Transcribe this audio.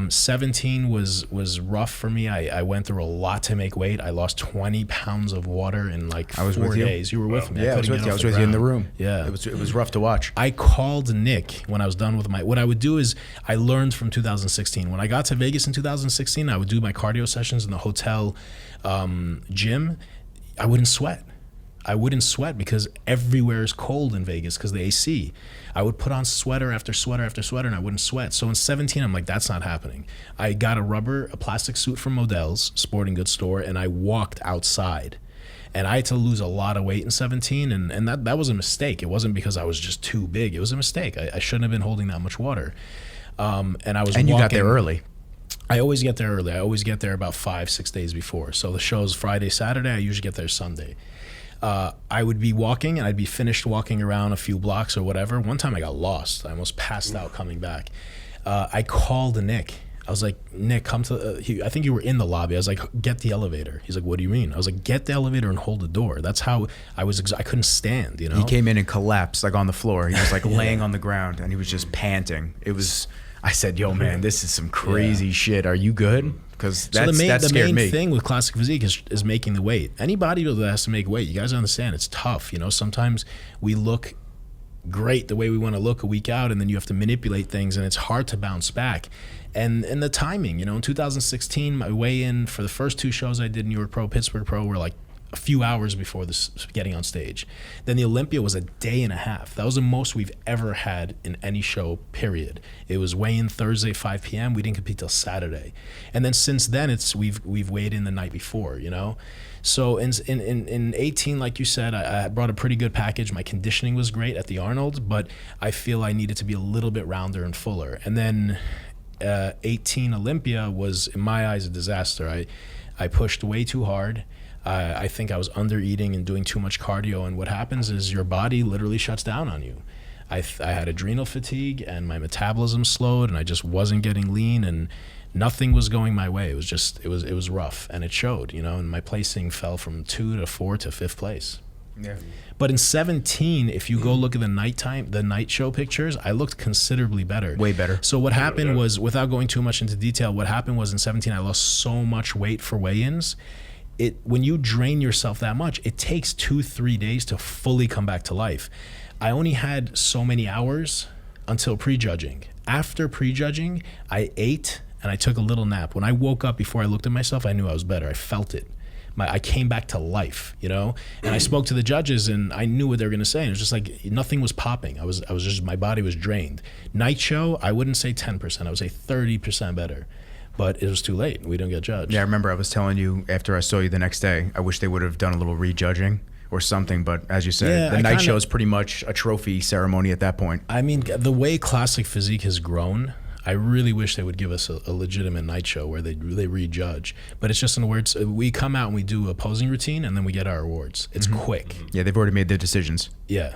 17 was rough for me. I went through a lot to make weight. I lost 20 pounds of water in like 4 days. You were with me. Yeah, I was with you. I was with you in the room. Yeah. It was rough to watch. I called Nick when I was done with what I would do is I learned from 2016. When I got to Vegas in 2016, I would do my cardio sessions in the hotel gym. I wouldn't sweat. Because everywhere is cold in Vegas because the AC. I would put on sweater after sweater after sweater and I wouldn't sweat. So in 17, I'm like, that's not happening. I got a plastic suit from Modell's sporting goods store, and I walked outside. And I had to lose a lot of weight in 17, and that was a mistake. It wasn't because I was just too big. It was a mistake. I shouldn't have been holding that much water. And you got there early. I always get there early. I always get there about 5-6 days before. So the show's Friday, Saturday. I usually get there Sunday. I would be walking, and I'd be finished walking around a few blocks or whatever. One time I got lost. I almost passed out coming back. I called Nick. I was like, Nick, come to, I think you were in the lobby. I was like, get the elevator. He's like, what do you mean? I was like, get the elevator and hold the door. That's how I couldn't stand, you know? He came in and collapsed like on the floor. He was like laying on the ground and he was just panting. I said, yo man, this is some crazy shit. Are you good? Because that scared me. The main thing with classic physique is making the weight. Any bodybuilder that has to make weight, you guys understand, it's tough. You know, sometimes we look great the way we want to look a week out, and then you have to manipulate things, and it's hard to bounce back. And the timing, you know, in 2016, my weigh-in for the first 2 shows I did, New York Pro, Pittsburgh Pro, were like a few hours before this getting on stage. Then the Olympia was a day and a half. That was the most we've ever had in any show, period. It was weigh-in Thursday, 5 p.m. We didn't compete till Saturday. And then since then, we've weighed in the night before, you know? So in 18, like you said, I brought a pretty good package. My conditioning was great at the Arnold, but I feel I needed to be a little bit rounder and fuller. And then 18 Olympia was, in my eyes, a disaster. I pushed way too hard. I think I was under eating and doing too much cardio, and what happens is your body literally shuts down on you. I had adrenal fatigue and my metabolism slowed, and I just wasn't getting lean, and nothing was going my way. It was rough, and it showed, you know, and my placing fell from 2 to 4 to 5th place. Yeah. But in 17, if you go look at the night show pictures, I looked considerably better. Way better. So what happened was, without going too much into detail, what happened was in 17, I lost so much weight for weigh-ins. When you drain yourself that much, it takes 2-3 days to fully come back to life. I only had so many hours until prejudging. After prejudging, I ate and I took a little nap. When I woke up, before I looked at myself, I knew I was better. I felt it. I came back to life, you know? And I spoke to the judges, and I knew what they were gonna say. And it was just like, nothing was popping. I was just, my body was drained. Night show, I wouldn't say 10%, I would say 30% better. But it was too late. We didn't get judged. Yeah, I remember I was telling you after I saw you the next day, I wish they would have done a little rejudging or something. But as you said, the night show is pretty much a trophy ceremony at that point. I mean, the way classic physique has grown, I really wish they would give us a legitimate night show where they rejudge. But it's just in the words, we come out and we do a posing routine, and then we get our awards. It's quick. Yeah, they've already made their decisions. Yeah.